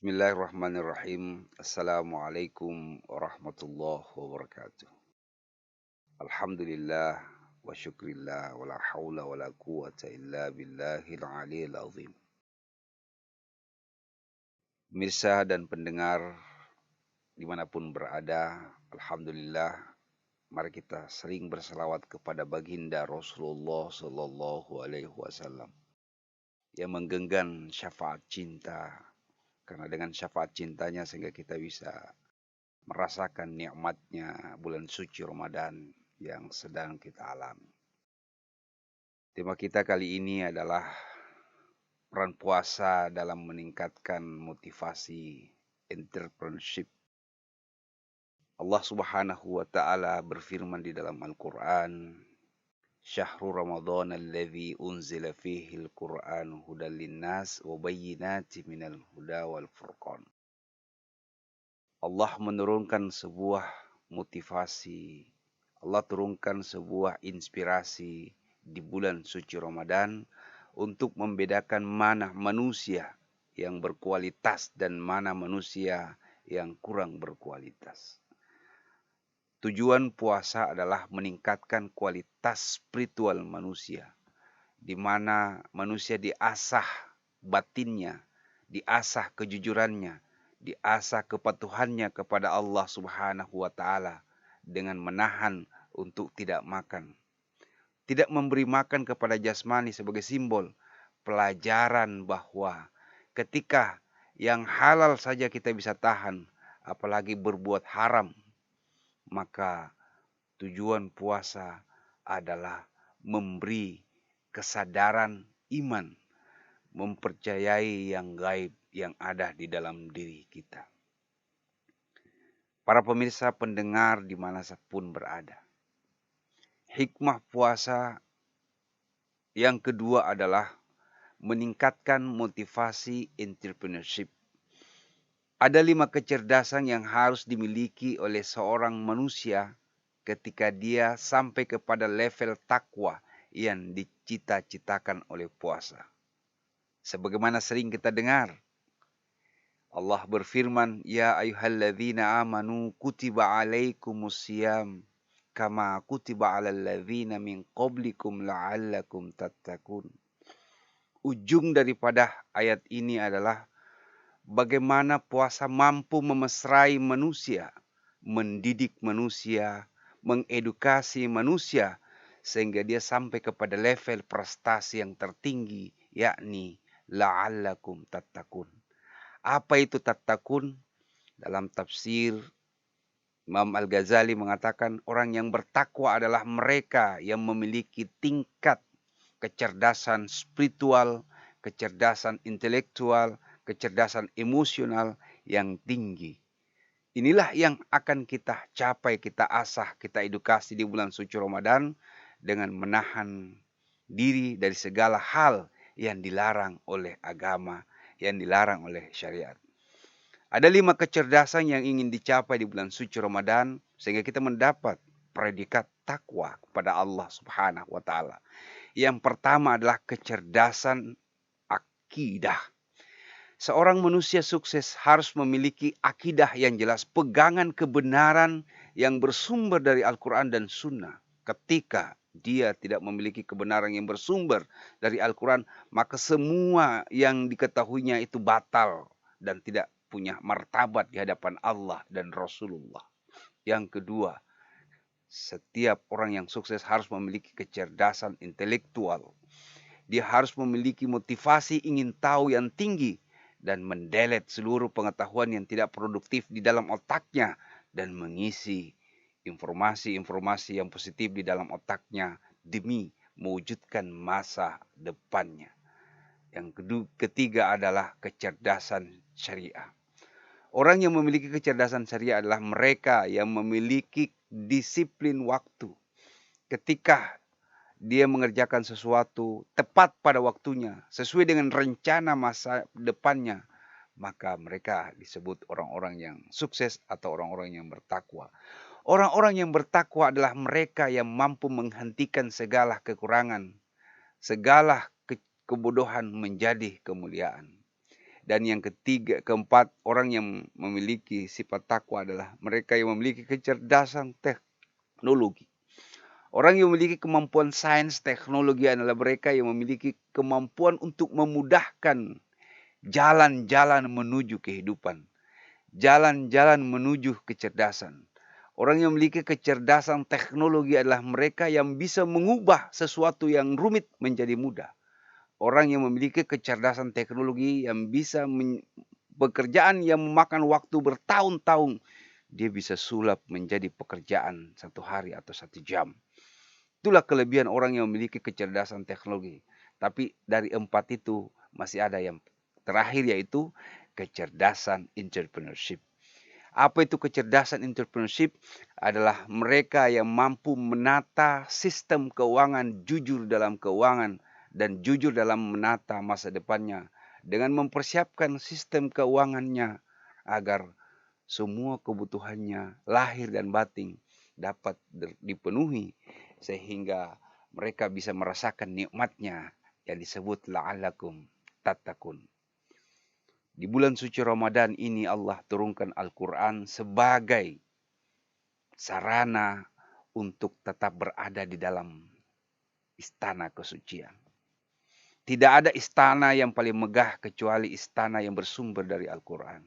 Bismillahirrahmanirrahim. Assalamualaikum warahmatullahi wabarakatuh. Alhamdulillah wa syukrillah wa la hawla wa la quwata illa billahil aliyil azim. Mirsa dan pendengar dimanapun berada, Alhamdulillah, mari kita sering berselawat kepada baginda Rasulullah Sallallahu Alaihi Wasallam yang menggenggam syafaat cinta. Karena dengan syafaat cintanya sehingga kita bisa merasakan nikmatnya bulan suci Ramadan yang sedang kita alami. Tema kita kali ini adalah peran puasa dalam meningkatkan motivasi entrepreneurship. Allah Subhanahu wa taala berfirman di dalam Al-Qur'an, "Syahrul Ramadan alladzi unzila fihi al-Qur'an hudan linnas wa bayyinatin minal huda wal furqan." Allah menurunkan sebuah motivasi, Allah turunkan sebuah inspirasi di bulan suci Ramadan untuk membedakan mana manusia yang berkualitas dan mana manusia yang kurang berkualitas. Tujuan puasa adalah meningkatkan kualitas spiritual manusia, di mana manusia diasah batinnya, diasah kejujurannya, diasah kepatuhannya kepada Allah Subhanahu wa taala dengan menahan untuk tidak makan. Tidak memberi makan kepada jasmani sebagai simbol pelajaran bahwa ketika yang halal saja kita bisa tahan, apalagi berbuat haram, maka tujuan puasa adalah memberi kesadaran iman, mempercayai yang gaib yang ada di dalam diri kita. Para pemirsa pendengar dimanapun berada, hikmah puasa yang kedua adalah meningkatkan motivasi entrepreneurship. Ada 5 kecerdasan yang harus dimiliki oleh seorang manusia ketika dia sampai kepada level takwa yang dicita-citakan oleh puasa. Sebagaimana sering kita dengar, Allah berfirman, "Ya ayyuhalladzina amanu kutiba alaikumusiyam kama kutiba alal ladzina min qablikum la'allakum tattaqun." Ujung daripada ayat ini adalah bagaimana puasa mampu memesrai manusia, mendidik manusia, mengedukasi manusia sehingga dia sampai kepada level prestasi yang tertinggi, yakni la'allakum tattaqun. Apa itu tattaqun? Dalam tafsir Imam Al-Ghazali mengatakan orang yang bertakwa adalah mereka yang memiliki tingkat kecerdasan spiritual, kecerdasan intelektual, kecerdasan emosional yang tinggi. Inilah yang akan kita capai, kita asah, kita edukasi di bulan suci Ramadan dengan menahan diri dari segala hal yang dilarang oleh agama, yang dilarang oleh syariat. Ada 5 kecerdasan yang ingin dicapai di bulan suci Ramadan sehingga kita mendapat predikat takwa kepada Allah Subhanahu wa taala. Yang pertama adalah kecerdasan akidah. Seorang manusia sukses harus memiliki akidah yang jelas, pegangan kebenaran yang bersumber dari Al-Quran dan Sunnah. Ketika dia tidak memiliki kebenaran yang bersumber dari Al-Quran, maka semua yang diketahuinya itu batal dan tidak punya martabat di hadapan Allah dan Rasulullah. Yang kedua, setiap orang yang sukses harus memiliki kecerdasan intelektual. Dia harus memiliki motivasi ingin tahu yang tinggi dan mendelet seluruh pengetahuan yang tidak produktif di dalam otaknya dan mengisi informasi-informasi yang positif di dalam otaknya demi mewujudkan masa depannya. Yang ketiga adalah kecerdasan syariah. Orang yang memiliki kecerdasan syariah adalah mereka yang memiliki disiplin waktu. Ketika dia mengerjakan sesuatu tepat pada waktunya, sesuai dengan rencana masa depannya, maka mereka disebut orang-orang yang sukses atau orang-orang yang bertakwa. Orang-orang yang bertakwa adalah mereka yang mampu menghentikan segala kekurangan, segala kebodohan menjadi kemuliaan. Dan yang keempat, orang yang memiliki sifat takwa adalah mereka yang memiliki kecerdasan teknologi. Orang yang memiliki kemampuan sains teknologi adalah mereka yang memiliki kemampuan untuk memudahkan jalan-jalan menuju kehidupan. Jalan-jalan menuju kecerdasan. Orang yang memiliki kecerdasan teknologi adalah mereka yang bisa mengubah sesuatu yang rumit menjadi mudah. Orang yang memiliki kecerdasan teknologi yang bisa pekerjaan yang memakan waktu bertahun-tahun, dia bisa sulap menjadi pekerjaan 1 hari atau 1 jam. Itulah kelebihan orang yang memiliki kecerdasan teknologi. Tapi dari 4 itu masih ada yang terakhir, yaitu kecerdasan entrepreneurship. Apa itu kecerdasan entrepreneurship? Adalah mereka yang mampu menata sistem keuangan, jujur dalam keuangan, dan jujur dalam menata masa depannya dengan mempersiapkan sistem keuangannya agar semua kebutuhannya lahir dan batin dapat dipenuhi sehingga mereka bisa merasakan nikmatnya yang disebut la'allakum tattaqun. Di bulan suci Ramadan ini Allah turunkan Al-Quran sebagai sarana untuk tetap berada di dalam istana kesucian. Tidak ada istana yang paling megah kecuali istana yang bersumber dari Al-Quran.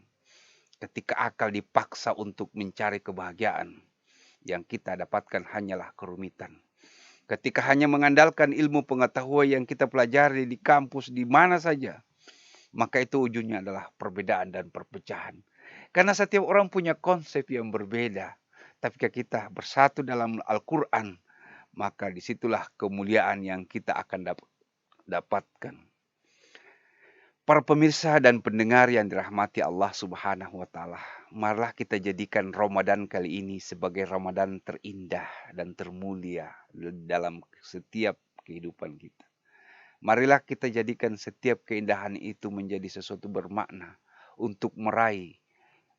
Ketika akal dipaksa untuk mencari kebahagiaan, yang kita dapatkan hanyalah kerumitan. Ketika hanya mengandalkan ilmu pengetahuan yang kita pelajari di kampus, di mana saja, maka itu ujungnya adalah perbedaan dan perpecahan. Karena setiap orang punya konsep yang berbeda. Tapi jika kita bersatu dalam Al-Quran, maka disitulah kemuliaan yang kita akan dapatkan. Para pemirsa dan pendengar yang dirahmati Allah Subhanahu wa Ta'ala, marilah kita jadikan Ramadan kali ini sebagai Ramadan terindah dan termulia dalam setiap kehidupan kita. Marilah kita jadikan setiap keindahan itu menjadi sesuatu bermakna untuk meraih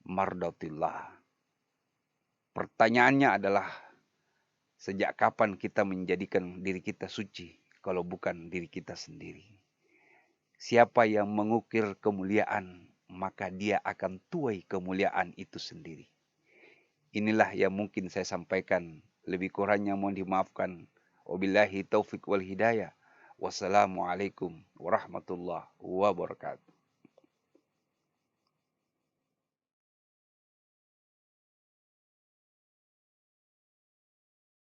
mardatillah. Pertanyaannya adalah, sejak kapan kita menjadikan diri kita suci kalau bukan diri kita sendiri? Siapa yang mengukir kemuliaan, maka dia akan tuai kemuliaan itu sendiri. Inilah yang mungkin saya sampaikan. Lebih kurangnya mohon dimaafkan. Wabillahi taufiq wal hidayah. Wassalamualaikum warahmatullahi wabarakatuh.